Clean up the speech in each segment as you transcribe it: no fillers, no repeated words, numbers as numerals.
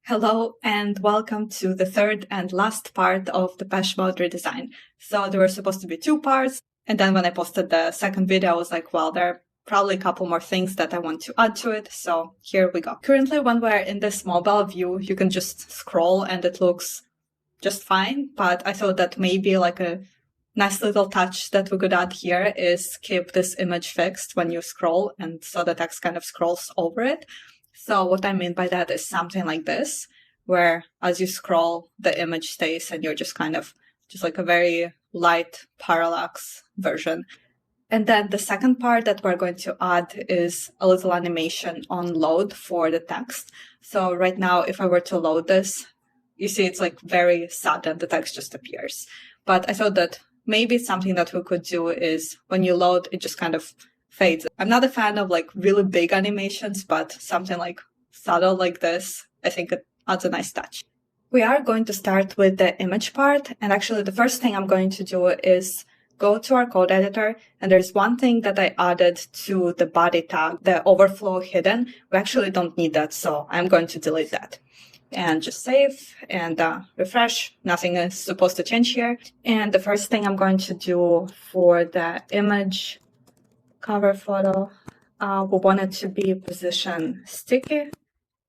Hello and welcome to the third and last part of the Depeche Mode redesign. So there were supposed to be two parts, and then when I posted the second video, I was like, well, there are probably a couple more things that I want to add to it, so here we go. Currently, when we're in this mobile view, you can just scroll and it looks just fine, but I thought that maybe like a nice little touch that we could add here is keep this image fixed when you scroll, and so the text kind of scrolls over it. So what I mean by that is something like this, where as you scroll, the image stays and you're just kind of just like a very light parallax version. And then the second part that we're going to add is a little animation on load for the text. So right now, if I were to load this, you see it's like very sudden, the text just appears. But I thought that maybe something that we could do is when you load, it just kind of fades. I'm not a fan of like really big animations, but something like subtle like this, I think it adds a nice touch. We are going to start with the image part. And actually the first thing I'm going to do is go to our code editor. And there's one thing that I added to the body tag, the overflow hidden. We actually don't need that. So I'm going to delete that. And just save and refresh. Nothing is supposed to change here. And the first thing I'm going to do for the image cover photo, we want it to be position sticky,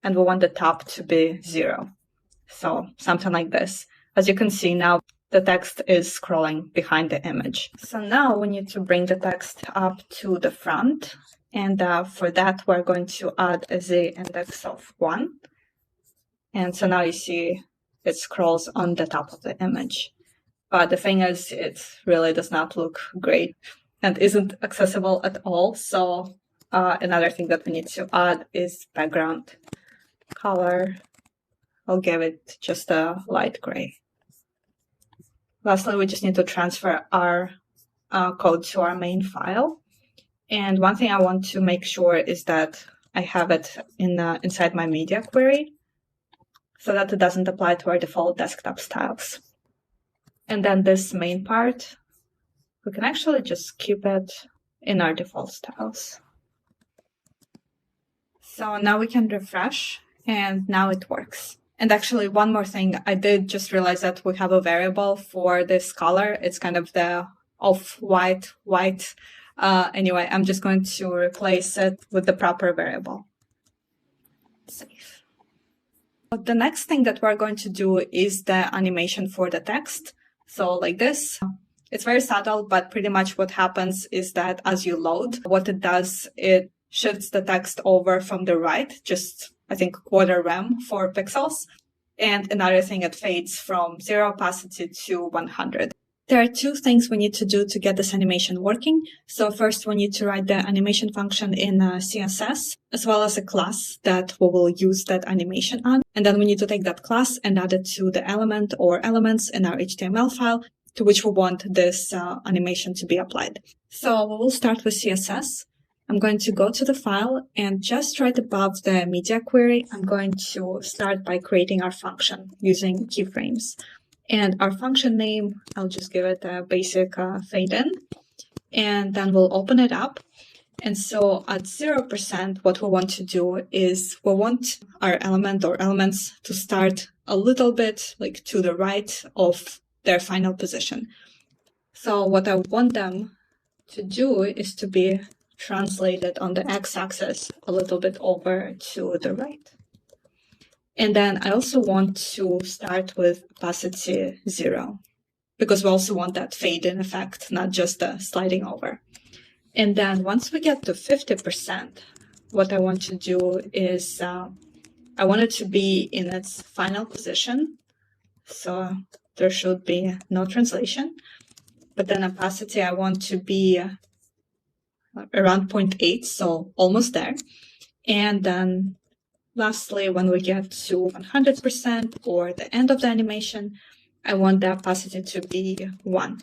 and we want the top to be 0. So something like this. As you can see now, the text is scrolling behind the image. So now we need to bring the text up to the front. And for that, we're going to add a z-index of 1. And so now you see it scrolls on the top of the image. But the thing is, it really does not look great and isn't accessible at all. So another thing that we need to add is background color. I'll give it just a light gray. Lastly, we just need to transfer our code to our main file. And one thing I want to make sure is that I have it inside my media query so that it doesn't apply to our default desktop styles. And then this main part, we can actually just keep it in our default styles. So now we can refresh, and now it works. And actually, one more thing, I did just realize that we have a variable for this color. It's kind of the off-white, white. Anyway, I'm just going to replace it with the proper variable. Save. The next thing that we're going to do is the animation for the text. So like this. It's very subtle, but pretty much what happens is that as you load, what it does, it shifts the text over from the right, just I think quarter rem for pixels. And another thing, it fades from 0 opacity to 100. There are two things we need to do to get this animation working. So first, we need to write the animation function in CSS, as well as a class that we will use that animation on. And then we need to take that class and add it to the element or elements in our HTML file, to which we want this animation to be applied. So we will start with CSS. I'm going to go to the file, and just right above the media query, I'm going to start by creating our function using keyframes. And our function name, I'll just give it a basic fade in, and then we'll open it up. And so at 0%, what we want to do is we want our element or elements to start a little bit like to the right of their final position. So what I want them to do is to be translated on the x-axis a little bit over to the right. And then I also want to start with opacity 0, because we also want that fade-in effect, not just the sliding over. And then once we get to 50%, what I want to do is I want it to be in its final position. So there should be no translation. But then opacity, I want to be around 0.8, so almost there. And then lastly, when we get to 100% or the end of the animation, I want the opacity to be 1.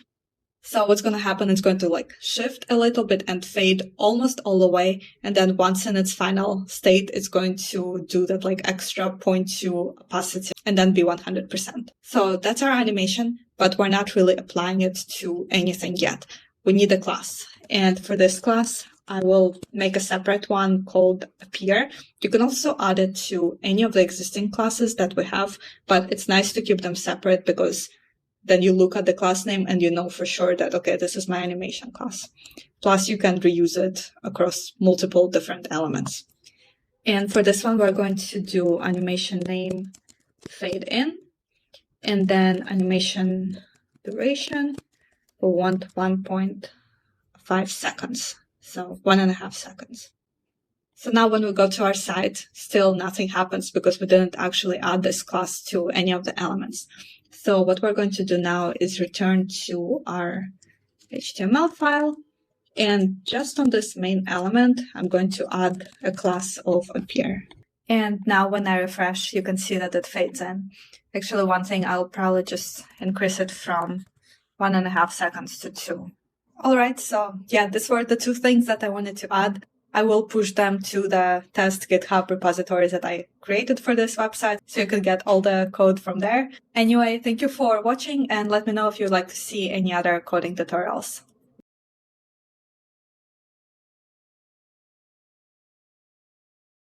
So what's going to happen is going to like shift a little bit and fade almost all the way. And then once in its final state, it's going to do that like extra 0.2 opacity and then be 100%. So that's our animation, but we're not really applying it to anything yet. We need a class. And for this class, I will make a separate one called Appear. You can also add it to any of the existing classes that we have, but it's nice to keep them separate because then you look at the class name and you know for sure that, okay, this is my animation class. Plus, you can reuse it across multiple different elements. And for this one, we're going to do animation name fade in, and then animation duration. We want 1.5 seconds, so 1.5 seconds. So now when we go to our site, still nothing happens because we didn't actually add this class to any of the elements. So what we're going to do now is return to our HTML file. And just on this main element, I'm going to add a class of Appear. And now when I refresh, you can see that it fades in. Actually, one thing, I'll probably just increase it from 1.5 seconds to 2. All right, so yeah, these were the 2 things that I wanted to add. I will push them to the test GitHub repositories that I created for this website, so you can get all the code from there. Anyway, thank you for watching, and let me know if you'd like to see any other coding tutorials.